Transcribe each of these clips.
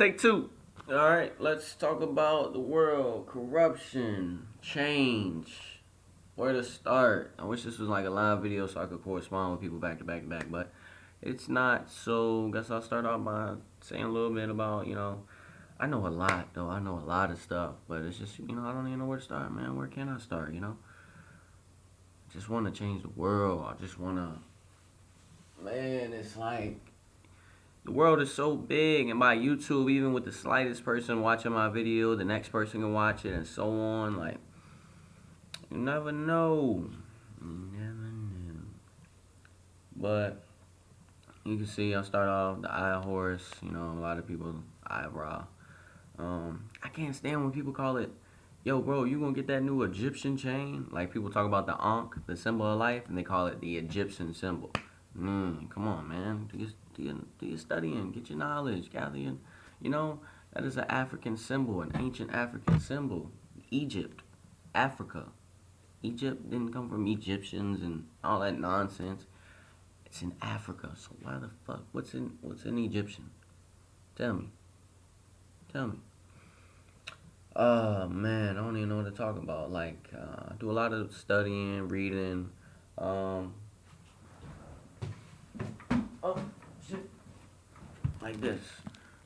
Take two. All right, let's talk about the world, corruption, change. Where to start? I wish this was like a live video so I could correspond with people back to back to back, but it's not. So, guess I'll start off by saying a little bit about, I know a lot though. I know a lot of stuff, but it's just, I don't even know where to start, man. Where can I start? Just want to change the world. I just want to, man, it's like the world is so big, and by YouTube, even with the slightest person watching my video, the next person can watch it, and so on. Like, you never know. You never know. But you can see, I'll start off the eye horse. A lot of people eyebrow. I can't stand when people call it, yo, bro, you gonna get that new Egyptian chain? Like people talk about the Ankh, the symbol of life, and they call it the Egyptian symbol. Come on, man. Do your studying, get your knowledge, gather your, that is an African symbol, an ancient African symbol. Egypt, Africa. Egypt didn't come from Egyptians and all that nonsense. It's in Africa. So why the fuck? What's in Egyptian? Tell me. Tell me. Man, I don't even know what to talk about. Like, I do a lot of studying, reading. Oh, shit. Like this.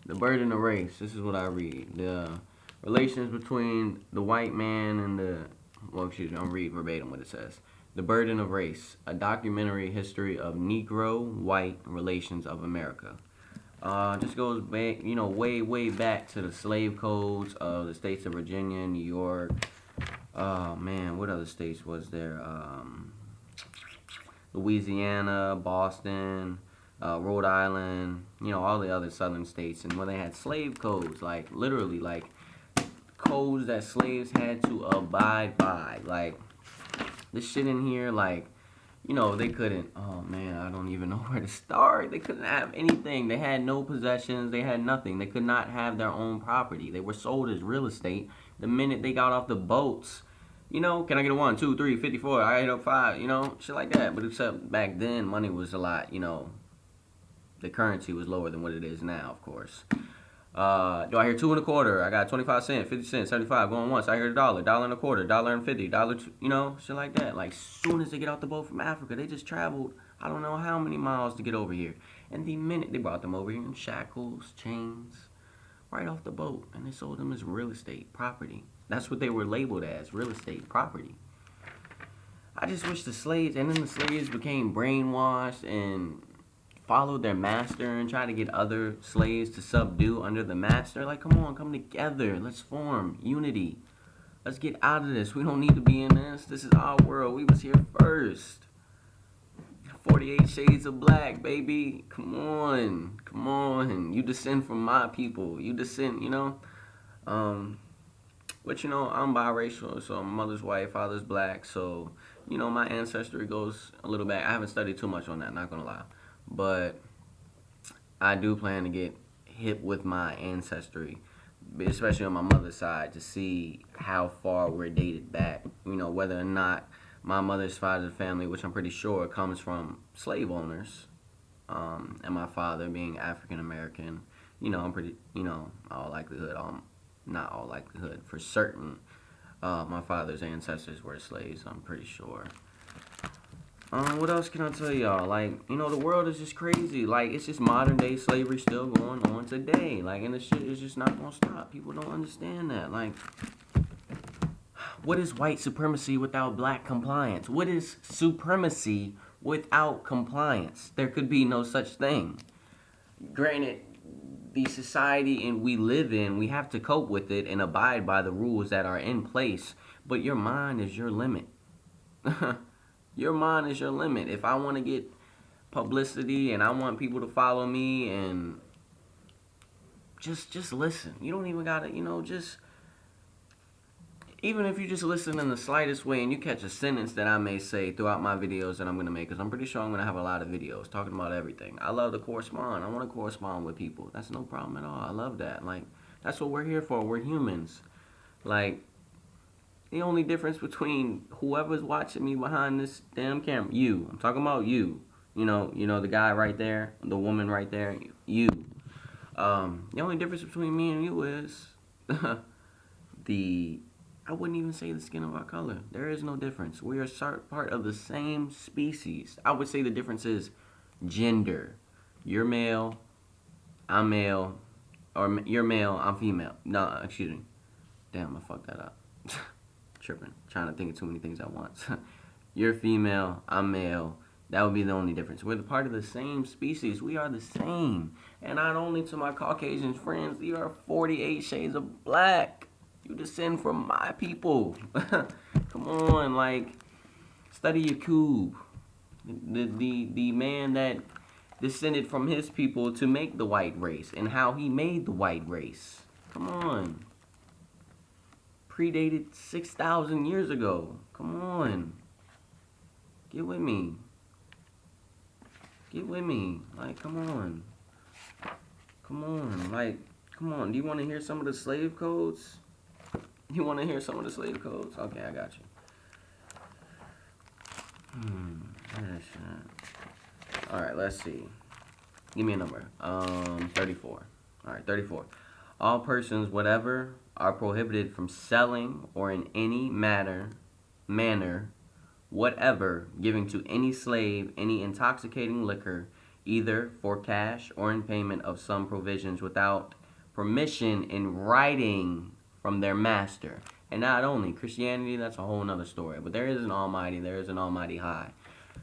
The Burden of Race. This is what I read. The relations between the white man and I'll read verbatim what it says. The Burden of Race, a documentary history of Negro-white relations of America. Just goes back, way, way back to the slave codes of the states of Virginia, New York. Man, what other states was there? Louisiana, Boston, Rhode Island, all the other southern states. And when they had slave codes, like, literally, like, codes that slaves had to abide by. Like, this shit in here, like, they couldn't, oh man, I don't even know where to start. They couldn't have anything. They had no possessions. They had nothing. They could not have their own property. They were sold as real estate the minute they got off the boats. Can I get a 1, 2, 3, 54? I hit up 5, shit like that. But except back then, money was a lot, the currency was lower than what it is now, of course. Do I hear 2 and a quarter? I got 25 cents, 50 cents, 75 going once. I hear $1, $1 and a quarter, $1.50, dollar, shit like that. Like, soon as they get off the boat from Africa, they just traveled I don't know how many miles to get over here. And the minute they brought them over here in shackles, chains, right off the boat, and they sold them as real estate property. That's what they were labeled as, real estate property. I just wish the slaves, and then the slaves became brainwashed and followed their master and tried to get other slaves to subdue under the master. Like, come on, come together. Let's form unity. Let's get out of this. We don't need to be in this. This is our world. We was here first. 48 Shades of Black, baby. Come on. Come on. You descend from my people. You descend, But, I'm biracial, so my mother's white, father's black. So, my ancestry goes a little back. I haven't studied too much on that, not going to lie. But I do plan to get hip with my ancestry, especially on my mother's side, to see how far we're dated back. Whether or not my mother's side of the family, which I'm pretty sure comes from slave owners, and my father being African American. I'm pretty, all likelihood, not all likelihood, for certain, my father's ancestors were slaves, I'm pretty sure. What else can I tell y'all? Like, the world is just crazy. Like, it's just modern day slavery still going on today. Like, and the shit is just not gonna stop. People don't understand that. Like, what is white supremacy without black compliance? What is supremacy without compliance? There could be no such thing. Granted, the society we live in, we have to cope with it and abide by the rules that are in place. But your mind is your limit. Your mind is your limit. If I want to get publicity and I want people to follow me, and just listen. You don't even gotta, just, even if you just listen in the slightest way and you catch a sentence that I may say throughout my videos that I'm going to make, because I'm pretty sure I'm going to have a lot of videos talking about everything. I love to correspond. I want to correspond with people. That's no problem at all. I love that. Like, that's what we're here for. We're humans. Like, the only difference between whoever's watching me behind this damn camera, I'm talking about you. The guy right there, the woman right there, you. The only difference between me and you is the I wouldn't even say the skin of our color. There is no difference. We are part of the same species. I would say the difference is gender. You're male, I'm male, or you're male, I'm female. No, excuse me. Damn, I fucked that up. Tripping. Trying to think of too many things at once. You're female, I'm male. That would be the only difference. We're the part of the same species. We are the same. And not only to my Caucasian friends, you are 48 shades of black. You descend from my people. Come on, like, study Yakub. The man that descended from his people to make the white race and how he made the white race. Come on. Predated 6,000 years ago. Come on. Get with me. Get with me. Like, come on. Come on. Like, come on. Do you want to hear some of the slave codes? You want to hear some of the slave codes? Okay, I got you. Alright, let's see. Give me a number. 34. Alright, 34. All persons, whatever, are prohibited from selling or in any manner, whatever, giving to any slave any intoxicating liquor, either for cash or in payment of some provisions without permission in writing from their master. And not only Christianity, that's a whole nother story. But there is an Almighty, there is an Almighty High.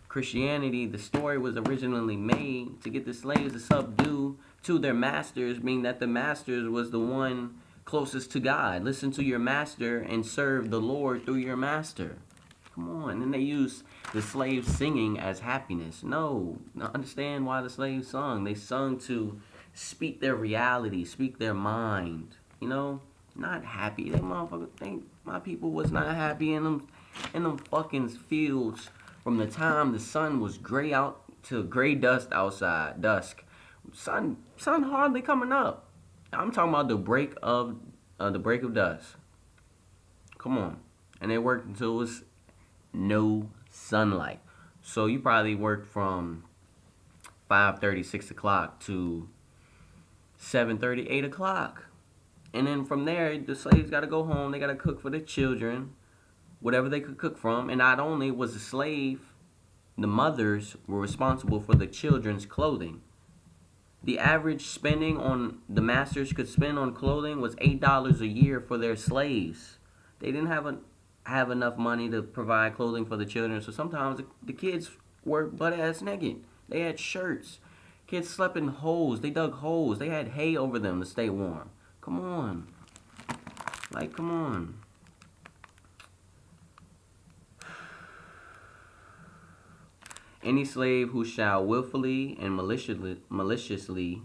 Christianity, the story was originally made to get the slaves to subdue to their masters, meaning that the masters was the one closest to God. Listen to your master and serve the Lord through your master. Come on. And they use the slaves singing as happiness. No. Understand why the slaves sung. They sung to speak their reality, speak their mind. You know? Not happy. They motherfuckers think my people was not happy in them fucking fields from the time the sun was gray out to gray dust outside, dusk. Sun hardly coming up. I'm talking about the break of dusk. Come on. And they worked until it was no sunlight. So you probably worked from 5:30, 6 o'clock to 7:30, 8 o'clock. And then from there, the slaves got to go home. They got to cook for their children, whatever they could cook from. And not only was the slave, the mothers were responsible for the children's clothing. The average spending on the masters could spend on clothing was $8 a year for their slaves. They didn't have enough money to provide clothing for the children, so sometimes the kids were butt-ass naked. They had shirts. Kids slept in holes. They dug holes. They had hay over them to stay warm. Come on. Like, come on. Any slave who shall willfully and maliciously,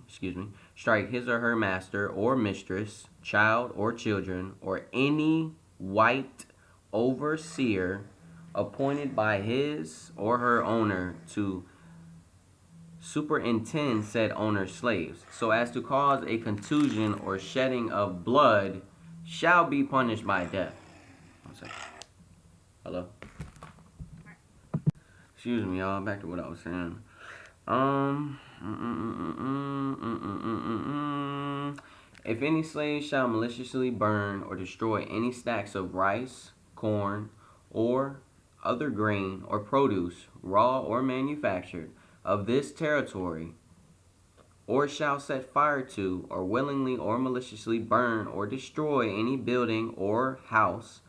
strike his or her master or mistress, child or children, or any white overseer appointed by his or her owner to superintend said owner's slaves, so as to cause a contusion or shedding of blood, shall be punished by death. One second. Hello? Excuse me, y'all. Back to what I was saying. If any slave shall maliciously burn or destroy any stacks of rice, corn, or other grain or produce, raw or manufactured, of this territory, or shall set fire to, or willingly or maliciously burn or destroy any building or house,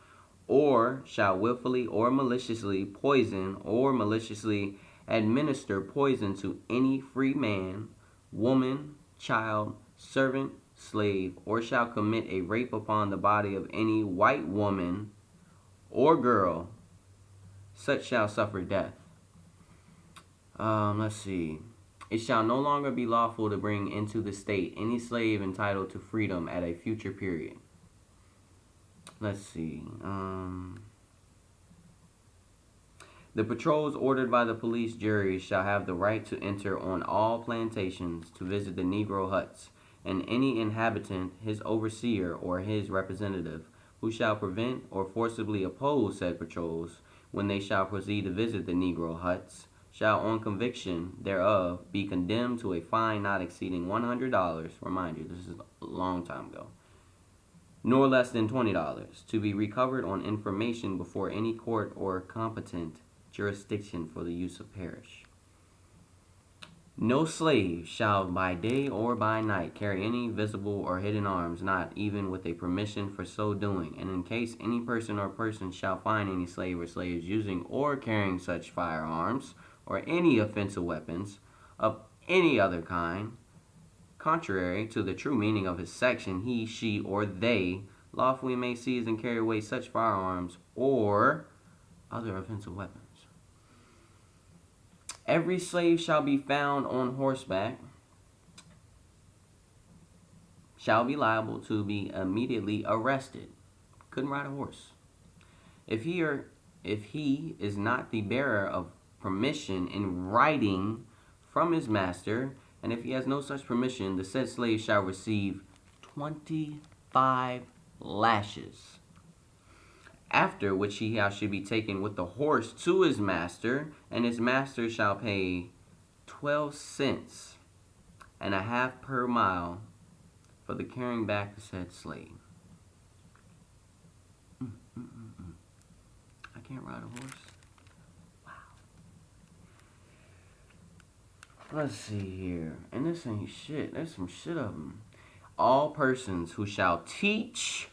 or shall willfully or maliciously poison or maliciously administer poison to any free man, woman, child, servant, slave, or shall commit a rape upon the body of any white woman or girl, such shall suffer death. Let's see. It shall no longer be lawful to bring into the state any slave entitled to freedom at a future period. Let's see. The patrols ordered by the police juries shall have the right to enter on all plantations to visit the Negro huts, and any inhabitant, his overseer, or his representative, who shall prevent or forcibly oppose said patrols when they shall proceed to visit the Negro huts, shall, on conviction thereof, be condemned to a fine not exceeding $100. Remind you, this is a long time ago. Nor less than $20, to be recovered on information before any court or competent jurisdiction for the use of parish. No slave shall by day or by night carry any visible or hidden arms, not even with a permission for so doing. And in case any person or persons shall find any slave or slaves using or carrying such firearms or any offensive weapons of any other kind, contrary to the true meaning of his section, he, she, or they lawfully may seize and carry away such firearms or other offensive weapons. Every slave shall be found on horseback, shall be liable to be immediately arrested. Couldn't ride a horse. If he is not the bearer of permission in writing from his master, and if he has no such permission, the said slave shall receive 25 lashes. After which he shall be taken with the horse to his master, and his master shall pay 12 cents and a half per mile for the carrying back the said slave. I can't ride a horse. Wow. Let's see here. And this ain't shit. There's some shit of them. All persons who shall teach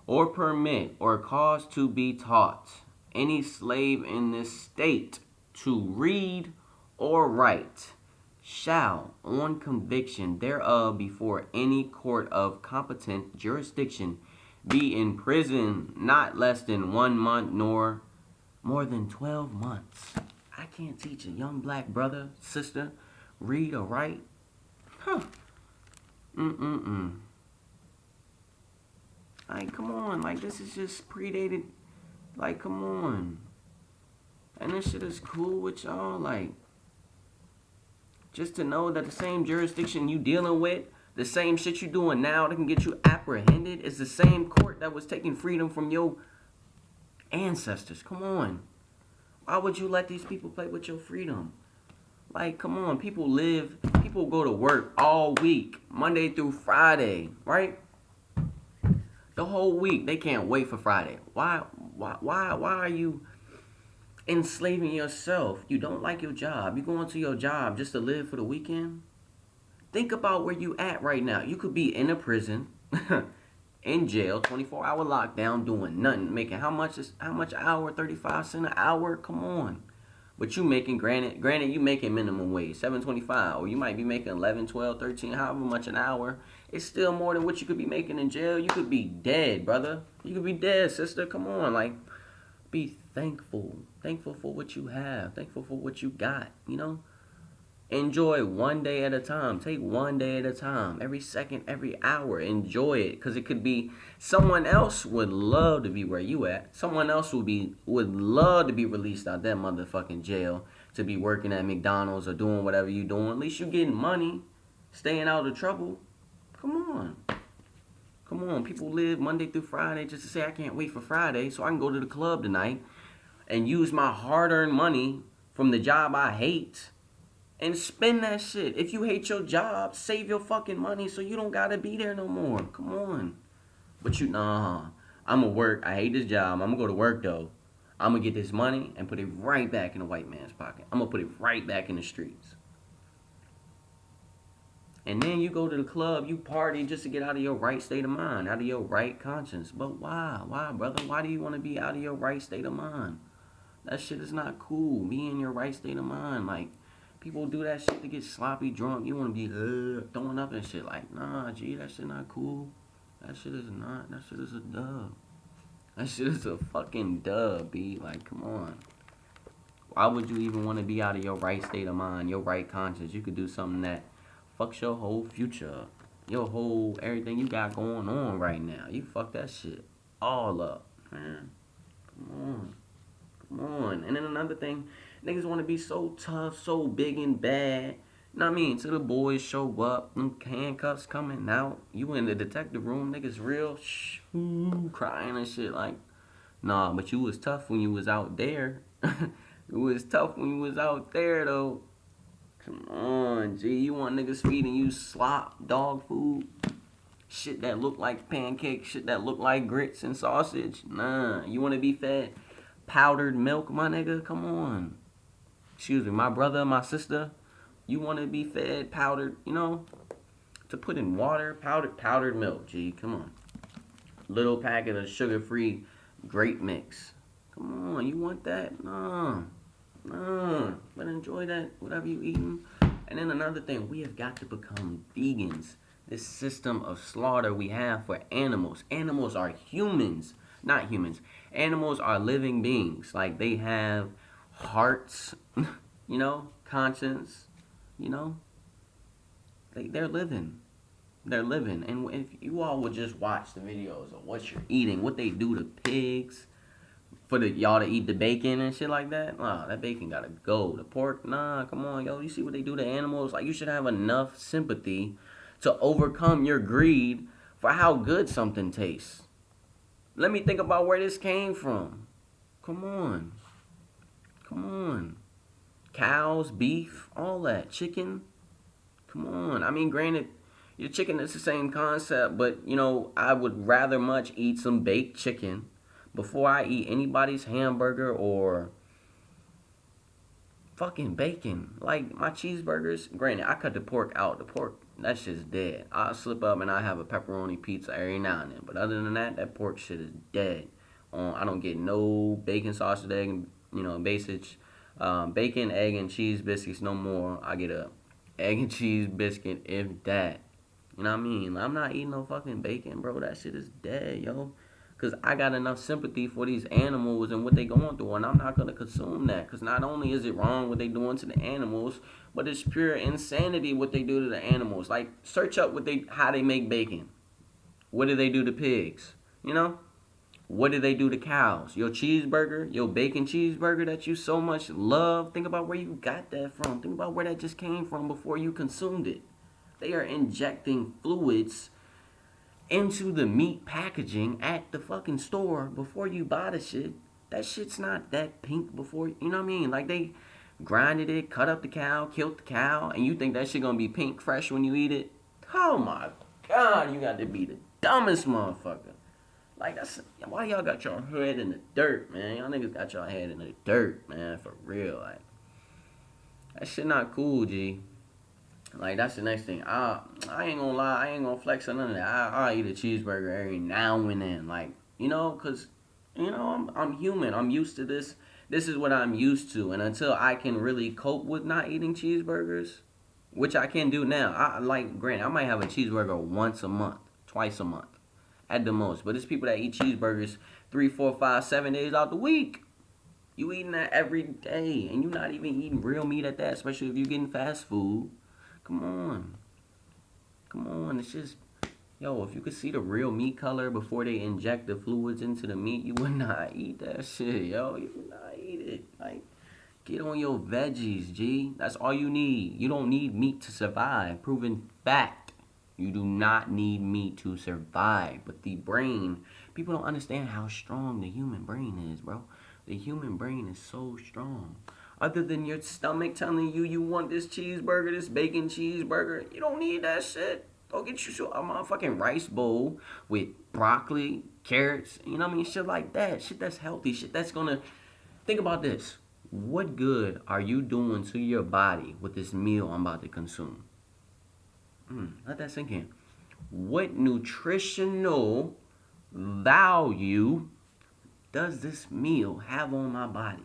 or permit or cause to be taught any slave in this state to read or write shall, on conviction thereof before any court of competent jurisdiction, be in prison not less than 1 month nor more than 12 months. I can't teach a young black brother, sister, read or write? Huh. Like, come on. Like, this is just predated. Like, come on. And this shit is cool with y'all. Like, just to know that the same jurisdiction you dealing with, the same shit you doing now that can get you apprehended, is the same court that was taking freedom from your ancestors. Come on. Why would you let these people play with your freedom? Like, come on. People go to work all week, Monday through Friday, right? The whole week. They can't wait for Friday. Why are you enslaving yourself? You don't like your job. You going to your job just to live for the weekend? Think about where you at right now. You could be in a prison, in jail, 24-hour lockdown, doing nothing, making how much hour? 35 cents an hour? Come on. But you making, granted you making minimum wage, $7.25, or you might be making 11, 12, 13, however much an hour. It's still more than what you could be making in jail. You could be dead, brother. You could be dead, sister. Come on, like, be thankful. Thankful for what you have. Thankful for what you got, you know? Enjoy one day at a time. Take one day at a time. Every second, every hour. Enjoy it. Because it could be someone else would love to be where you at. Someone else would love to be released out that motherfucking jail to be working at McDonald's or doing whatever you doing. At least you getting money. Staying out of trouble. Come on. Come on. People live Monday through Friday just to say, I can't wait for Friday so I can go to the club tonight and use my hard-earned money from the job I hate and spend that shit. If you hate your job, save your fucking money so you don't gotta be there no more. Come on. But I'ma work. I hate this job. I'ma go to work though. I'ma get this money and put it right back in the white man's pocket. I'ma put it right back in the streets. And then you go to the club, you party just to get out of your right state of mind, out of your right conscience. But why? Why, brother? Why do you want to be out of your right state of mind? That shit is not cool. Be in your right state of mind. Like, people do that shit to get sloppy drunk. You want to be throwing up and shit. Like, nah, G, that shit not cool. That shit is not. That shit is a dub. That shit is a fucking dub, B. Like, come on. Why would you even want to be out of your right state of mind, your right conscience? You could do something that fucks your whole future up. Your whole, everything you got going on right now. You fuck that shit all up, man. Come on. Come on. And then another thing, niggas want to be so tough, so big and bad. You know what I mean? Till the boys show up, them handcuffs coming out. You in the detective room, niggas real crying and shit. Like, nah, but you was tough when you was out there. It was tough when you was out there though. Come on, G. You want niggas feeding you slop, dog food? Shit that look like pancakes, shit that look like grits and sausage? Nah. You want to be fed powdered milk, my nigga? Come on. Excuse me, my brother, my sister. You want to be fed powdered, to put in water, powdered milk, G. Come on. Little packet of sugar-free grape mix. Come on, you want that? No. But enjoy that, whatever you eating. And then another thing, we have got to become vegans. This system of slaughter we have for animals. Animals are humans, not humans. Animals are living beings. Like they have hearts, conscience, you know. They're living. They're living. And if you all would just watch the videos of what you're eating, what they do to pigs, for y'all to eat the bacon and shit like that. Nah, that bacon gotta go. The pork, nah, come on, yo. You see what they do to animals? Like, you should have enough sympathy to overcome your greed for how good something tastes. Let me think about where this came from. Come on. Come on. Cows, beef, all that. Chicken. Come on. I mean, granted, your chicken is the same concept, but, I would rather much eat some baked chicken before I eat anybody's hamburger or fucking bacon. Like my cheeseburgers, granted, I cut the pork out. The pork, that shit's dead. I'll slip up and I have a pepperoni pizza every now and then. But other than that, that pork shit is dead. I don't get no bacon, sausage, egg, and basic bacon, egg, and cheese biscuits no more. I get a egg and cheese biscuit, if that. You know what I mean? I'm not eating no fucking bacon, bro. That shit is dead, yo. Because I got enough sympathy for these animals and what they going through. And I'm not going to consume that. Because not only is it wrong what they doing to the animals, but it's pure insanity what they do to the animals. Like, search up how they make bacon. What do they do to pigs? What do they do to cows? Your cheeseburger, your bacon cheeseburger that you so much love, think about where you got that from. Think about where that just came from before you consumed it. They are injecting fluids into the meat packaging at the fucking store before you buy the shit. That shit's not that pink before, you know what I mean? Like they grinded it, cut up the cow, killed the cow, and you think that shit gonna be pink fresh when you eat it? Oh my God, you got to be the dumbest motherfucker. Like that's why y'all got your head in the dirt, man. Y'all niggas got your head in the dirt, man, for real. Like that shit not cool, G. Like that's the next thing. I ain't gonna lie, I ain't gonna flex on none of that. I'll eat a cheeseburger every now and then, like cause I'm human. I'm used to this. This is what I'm used to, and until I can really cope with not eating cheeseburgers, which I can do now. Granted, I might have a cheeseburger once a month, twice a month, at the most. But it's people that eat cheeseburgers 3, 4, 5, 7 days out the week. You eating that every day, and you're not even eating real meat at that, especially if you're getting fast food. Come on. Come on. It's just, yo, if you could see the real meat color before they inject the fluids into the meat, you would not eat that shit, yo. You would not eat it. Like, get on your veggies, G. That's all you need. You don't need meat to survive. Proven fact. You do not need meat to survive. But the brain, people don't understand how strong the human brain is, bro. The human brain is so strong. Other than your stomach telling you want this cheeseburger, this bacon cheeseburger, you don't need that shit. Go get you a motherfucking rice bowl with broccoli, carrots, you know what I mean? Shit like that. Shit that's healthy. Shit that's gonna... Think about this. What good are you doing to your body with this meal I'm about to consume? Let that sink in. What nutritional value does this meal have on my body?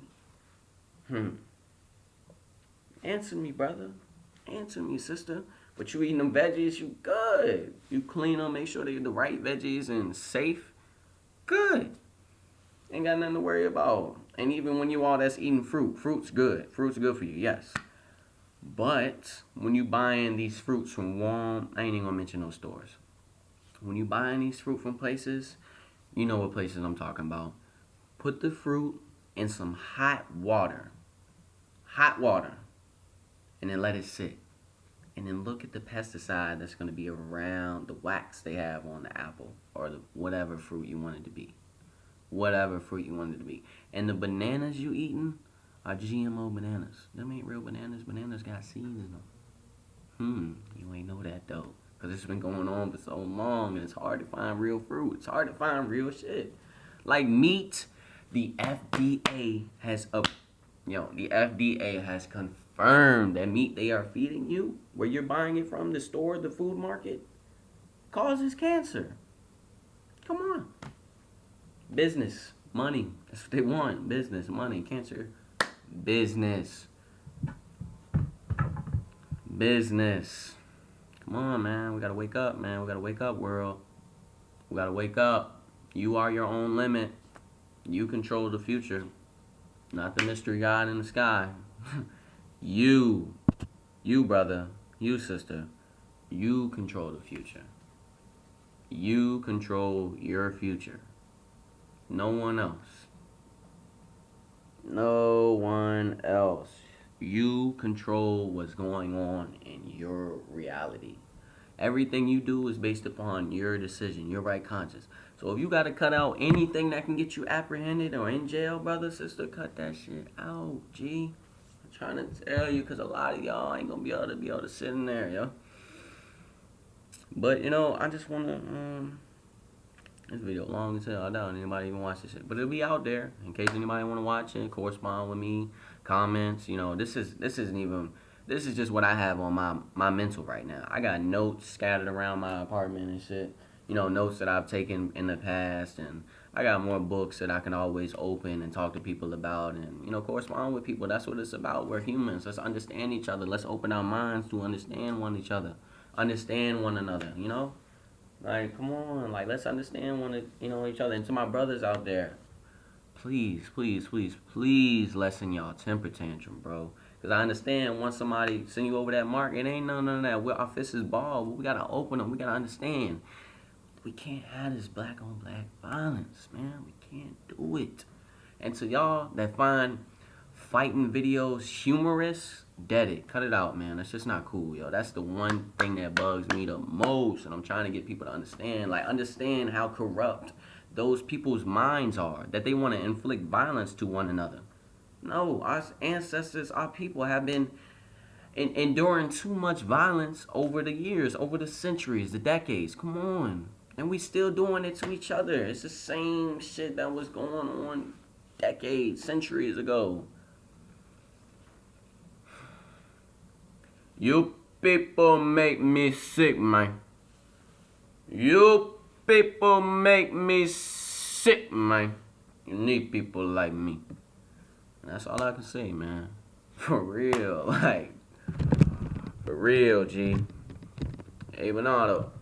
Answer me, brother. Answer me, sister. But you eating them veggies, you good. You clean them, make sure they're the right veggies and safe. Good. Ain't got nothing to worry about. And even when you all that's eating fruit, fruit's good. Fruit's good for you, yes. But when you buying these fruits from Walmart, I ain't even gonna mention those stores. When you buying these fruit from places, you know what places I'm talking about. Put the fruit in some hot water. Hot water. And then let it sit. And then look at the pesticide that's going to be around the wax they have on the apple or whatever fruit you want it to be. Whatever fruit you want it to be. And the bananas you eating, are GMO bananas. Them ain't real bananas. Bananas got seeds in them. You ain't know that though. Because it's been going on for so long and it's hard to find real fruit. It's hard to find real shit. Like meat, the FDA has the FDA has confirmed that meat they are feeding you, where you're buying it from, the store, the food market, causes cancer. Come on. Business, money. That's what they want. Business, money, cancer. Business. Business. Come on, man. We gotta wake up, man. We gotta wake up, world. We gotta wake up. You are your own limit. You control the future. Not the mystery god in the sky. You. You, brother. You, sister. You control the future. You control your future. No one else. No one else. You control what's going on in your reality. Everything you do is based upon your decision, your right conscience. So if you got to cut out anything that can get you apprehended or in jail, brother, sister, cut that shit out, G. I'm trying to tell you because a lot of y'all ain't going to be able to sit in there, yo. But, I just want to, this video long as hell. I doubt anybody even watch this shit. But it'll be out there in case anybody want to watch it, correspond with me, comments. This is just what I have on my mental right now. I got notes scattered around my apartment and shit. Notes that I've taken in the past, and I got more books that I can always open and talk to people about and, correspond with people. That's what it's about. We're humans. Let's understand each other. Let's open our minds to understand one another, Like, come on. Like, let's understand each other. And to my brothers out there, please, please, please, please lessen y'all temper tantrum, bro. Because I understand once somebody send you over that mark, it ain't none of that. Our fists is ball. We got to open them. We got to understand. We can't have this black on black violence, man. We can't do it. And to y'all that find fighting videos humorous, dead it. Cut it out, man. That's just not cool, yo. That's the one thing that bugs me the most. And I'm trying to get people to understand. Like, understand how corrupt those people's minds are. That they want to inflict violence to one another. No, our ancestors, our people have been enduring too much violence over the years, over the centuries, the decades. Come on. And we still doing it to each other. It's the same shit that was going on decades, centuries ago. You people make me sick, man. You people make me sick, man. You need people like me. And that's all I can say, man. For real, like, for real, G. Hey, Bernardo,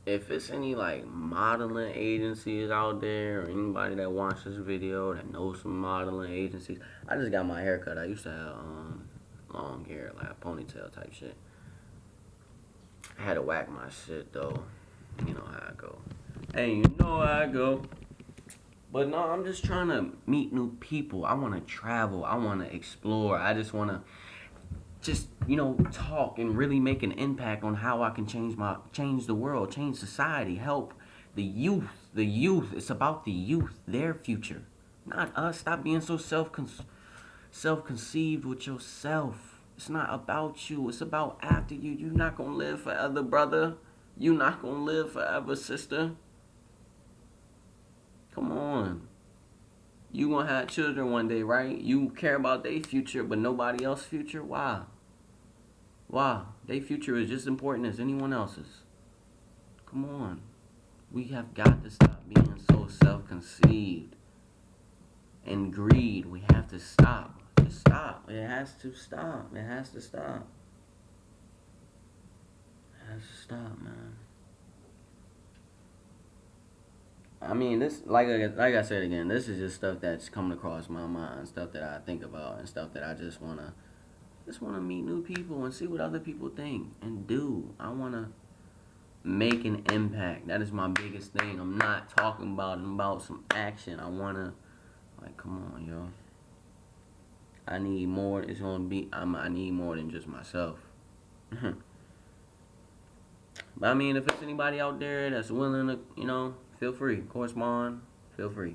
if it's any, like, modeling agencies out there or anybody that watches this video that knows some modeling agencies, I just got my hair cut. I used to have, long hair, like a ponytail type shit. I had to whack my shit though. You know how I go. Hey, you know how I go. But no, I'm just trying to meet new people. I want to travel. I want to explore. I just want to talk and really make an impact on how I can change the world, change society, help the youth. The youth. It's about the youth, their future, not us. Stop being so self-conceived with yourself. It's not about you. It's about after you. You're not going to live forever, brother. You're not going to live forever, sister. Come on. You going to have children one day, right? You care about their future, but nobody else's future? Why? Why? Their future is just as important as anyone else's. Come on. We have got to stop being so self-conceived. And greed, we have to stop. Stop. It has to stop. It has to stop. It has to stop, man. I mean, this, like I said again, this is just stuff that's coming across my mind, stuff that I think about, and stuff that I just wanna meet new people and see what other people think and do. I wanna make an impact. That is my biggest thing. I'm not talking about some action. I wanna, like, come on, yo. I need more. It's gonna be. I need more than just myself. But I mean, if it's anybody out there that's willing to, feel free, correspond. Feel free.